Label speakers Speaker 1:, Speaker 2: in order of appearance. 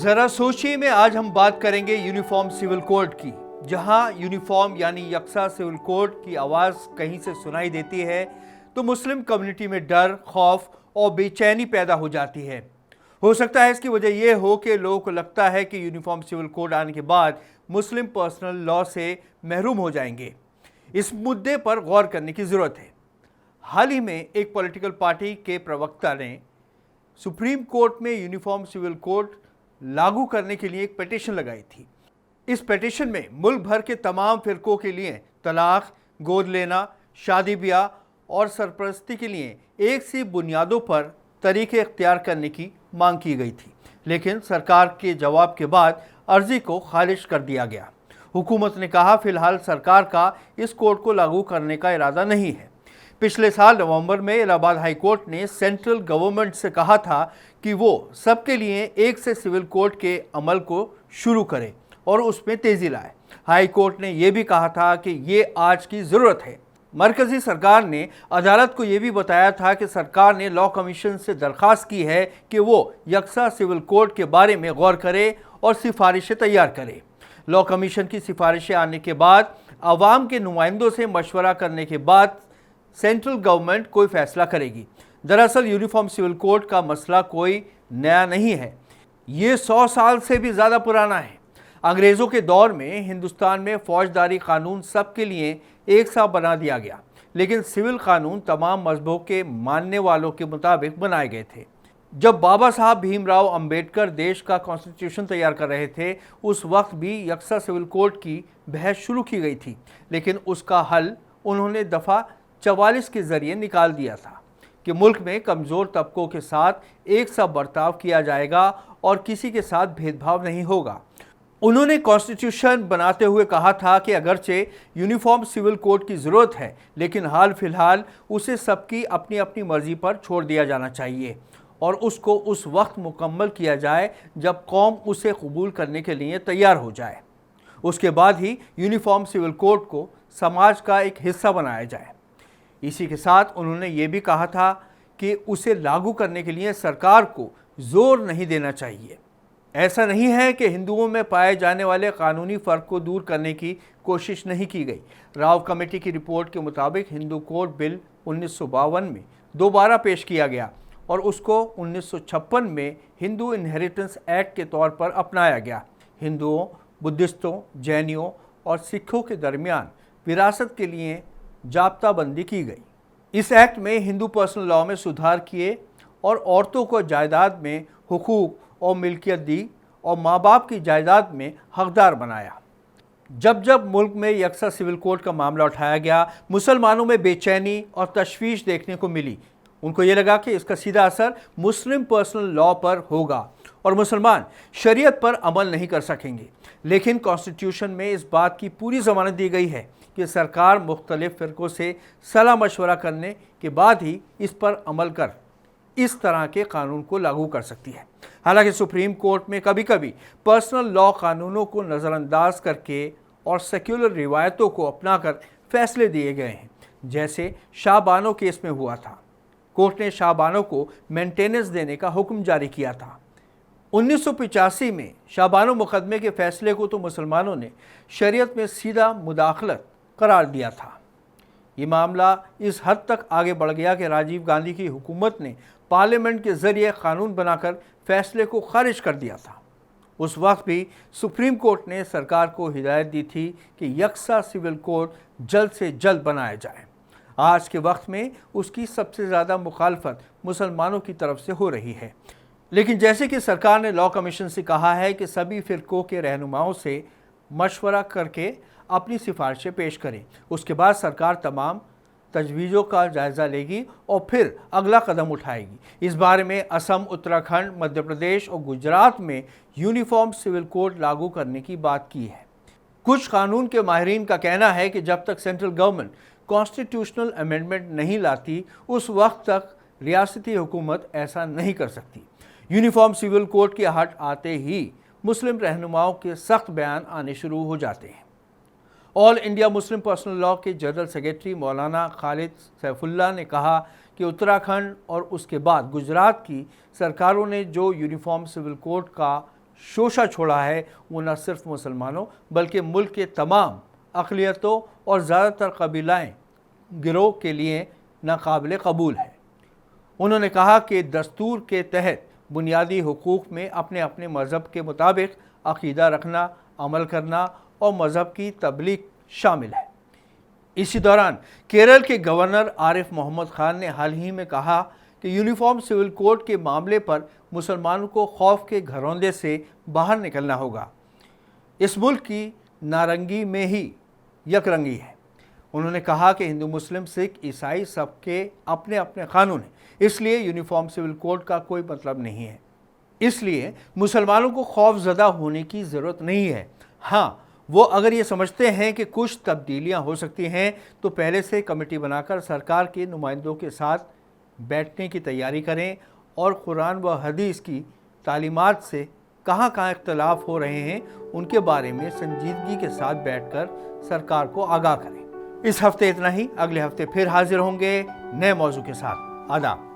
Speaker 1: जरा सोचिए में आज हम बात करेंगे यूनिफॉर्म सिविल कोड की। जहां यूनिफॉर्म यानी यकसा सिविल कोड की आवाज कहीं से सुनाई देती है तो मुस्लिम कम्युनिटी में डर, खौफ और बेचैनी पैदा हो जाती है। हो सकता है इसकी वजह यह हो कि लोगों को लगता है कि यूनिफॉर्म सिविल कोड आने के बाद मुस्लिम पर्सनल लॉ से महरूम हो जाएंगे। इस मुद्दे पर गौर करने की जरूरत है। हाल ही में एक पॉलिटिकल पार्टी के प्रवक्ता ने सुप्रीम कोर्ट में यूनिफॉर्म सिविल कोड लागू करने के लिए एक पिटीशन लगाई थी। इस पिटीशन में मुल्क भर के तमाम फिरकों के लिए तलाक, गोद लेना, शादी ब्याह और सरपरस्ती के लिए एक सी बुनियादों पर तरीके इख्तियार करने की मांग की गई थी, लेकिन सरकार के जवाब के बाद अर्जी को खारिज कर दिया गया। हुकूमत ने कहा फिलहाल सरकार का इस कोड को लागू करने का इरादा नहीं है। पिछले साल नवंबर में इलाहाबाद हाई कोर्ट ने सेंट्रल गवर्नमेंट से कहा था कि वो सबके लिए एक से सिविल कोड के अमल को शुरू करे और उसमें तेजी लाए। हाई कोर्ट ने यह भी कहा था कि ये आज की ज़रूरत है। मरकजी सरकार ने अदालत को यह भी बताया था कि सरकार ने लॉ कमीशन से दरख्वास्त की है कि वो यकसा सिविल कोड के बारे में गौर करे और सिफारिशें तैयार करे। लॉ कमीशन की सिफारिशें आने के बाद आवाम के नुमाइंदों से मशवरा करने के बाद सेंट्रल गवर्नमेंट कोई फैसला करेगी। दरअसल यूनिफॉर्म सिविल कोड का मसला कोई नया नहीं है, ये 100 साल से भी ज़्यादा पुराना है। अंग्रेज़ों के दौर में हिंदुस्तान में फौजदारी कानून सबके लिए एक सा बना दिया गया, लेकिन सिविल कानून तमाम मजहबों के मानने वालों के मुताबिक बनाए गए थे। जब बाबा साहब भीमराव अंबेडकर देश का कॉन्स्टिट्यूशन तैयार कर रहे थे, उस वक्त भी यकसा सिविल कोड की बहस शुरू की गई थी, लेकिन उसका हल उन्होंने दफ़ा 44 के ज़रिए निकाल दिया था कि मुल्क में कमज़ोर तबकों के साथ एक सा बर्ताव किया जाएगा और किसी के साथ भेदभाव नहीं होगा। उन्होंने कॉन्स्टिट्यूशन बनाते हुए कहा था कि अगरचे यूनिफॉर्म सिविल कोड की ज़रूरत है, लेकिन हाल फिलहाल उसे सबकी अपनी अपनी मर्ज़ी पर छोड़ दिया जाना चाहिए और उसको उस वक्त मुकम्मल किया जाए जब कौम उसे कबूल करने के लिए तैयार हो जाए। उसके बाद ही यूनिफॉर्म सिविल कोड को समाज का एक हिस्सा बनाया जाए। इसी के साथ उन्होंने ये भी कहा था कि उसे लागू करने के लिए सरकार को जोर नहीं देना चाहिए। ऐसा नहीं है कि हिंदुओं में पाए जाने वाले कानूनी फ़र्क को दूर करने की कोशिश नहीं की गई। राव कमेटी की रिपोर्ट के मुताबिक हिंदू कोड बिल 1952 में दोबारा पेश किया गया और उसको 1956 में हिंदू इनहेरिटेंस एक्ट के तौर पर अपनाया गया। हिंदुओं, बुद्धिस्टों, जैनियों और सिखों के दरमियान विरासत के लिए जाब्ताबंदी की गई। इस एक्ट में हिंदू पर्सनल लॉ में सुधार किए और औरतों को जायदाद में हुकूक और मिल्कियत दी और माँ बाप की जायदाद में हकदार बनाया। जब जब मुल्क में यकसा सिविल कोड का मामला उठाया गया, मुसलमानों में बेचैनी और तशवीश देखने को मिली। उनको ये लगा कि इसका सीधा असर मुस्लिम पर्सनल लॉ पर होगा और मुसलमान शरीयत पर अमल नहीं कर सकेंगे। लेकिन कॉन्स्टिट्यूशन में इस बात की पूरी ज़मानत दी गई है कि सरकार मुख्तलिफ फ़िरक़ों से सलाह मशवरा करने के बाद ही इस पर अमल कर इस तरह के कानून को लागू कर सकती है। हालांकि सुप्रीम कोर्ट में कभी कभी पर्सनल लॉ कानूनों को नज़रअंदाज करके और सेक्युलर रिवायतों को अपनाकर फैसले दिए गए हैं, जैसे शाहबानो केस में हुआ था। कोर्ट ने शाहबानो को मेंटेनेंस देने का हुक्म जारी किया था। 1985 में शाहबानो मुकदमे के फैसले को तो मुसलमानों ने शरीयत में सीधा मुदाखलत करार दिया था। ये मामला इस हद तक आगे बढ़ गया कि राजीव गांधी की हुकूमत ने पार्लियामेंट के ज़रिए कानून बनाकर फैसले को खारिज कर दिया था। उस वक्त भी सुप्रीम कोर्ट ने सरकार को हिदायत दी थी कि यकसा सिविल कोड जल्द से जल्द बनाया जाए। आज के वक्त में उसकी सबसे ज़्यादा मुखालफत मुसलमानों की तरफ से हो रही है, लेकिन जैसे कि सरकार ने लॉ कमीशन से कहा है कि सभी फ़िरक़ों के रहनुमाओं से मशवरा करके अपनी सिफारिशें पेश करें। उसके बाद सरकार तमाम तजवीज़ों का जायज़ा लेगी और फिर अगला कदम उठाएगी। इस बारे में असम, उत्तराखंड, मध्य प्रदेश और गुजरात में यूनिफॉर्म सिविल कोड लागू करने की बात की है। कुछ कानून के माहिरीन का कहना है कि जब तक सेंट्रल गवर्नमेंट कॉन्स्टिट्यूशनल अमेंडमेंट नहीं लाती, उस वक्त तक रियासती हुकूमत ऐसा नहीं कर सकती। यूनिफॉर्म सिविल कोड के हट आते ही मुस्लिम रहनुमाओं के सख्त बयान आने शुरू हो जाते हैं। All India Muslim personal law के जनरल सेक्रेटरी मौलाना खालिद सैफुल्ला ने कहा कि उत्तराखंड और उसके बाद गुजरात की सरकारों ने जो यूनिफॉर्म सिविल कोड का शोषा छोड़ा है वो न सिर्फ मुसलमानों बल्कि मुल्क के तमाम अक़लियतों और ज़्यादातर कबीलाएँ गिरोह के लिए नाकाबिल कबूल है। उन्होंने कहा कि दस्तूर के तहत बुनियादी हुकूक में अपने अपने मज़हब के मुताबिक अक़ीदा रखना, अमल करना और मज़हब की तबलीग शामिल है। इसी दौरान केरल के गवर्नर आरिफ मोहम्मद खान ने हाल ही में कहा कि यूनिफॉर्म सिविल कोड के मामले पर मुसलमानों को खौफ के घरौंदे से बाहर निकलना होगा। इस मुल्क की नारंगी में ही यकरंगी है। उन्होंने कहा कि हिंदू, मुस्लिम, सिख, ईसाई सबके अपने अपने कानून हैं, इसलिए यूनिफॉर्म सिविल कोड का कोई मतलब नहीं है। इसलिए मुसलमानों को खौफजदा होने की ज़रूरत नहीं है। हाँ, वो अगर ये समझते हैं कि कुछ तब्दीलियां हो सकती हैं तो पहले से कमेटी बनाकर सरकार के नुमाइंदों के साथ बैठने की तैयारी करें और कुरान व हदीस की तालीमात से कहाँ कहाँ इख्तलाफ हो रहे हैं उनके बारे में संजीदगी के साथ बैठकर सरकार को आगाह करें। इस हफ्ते इतना ही। अगले हफ्ते फिर हाजिर होंगे नए मौजू के साथ। आदाब।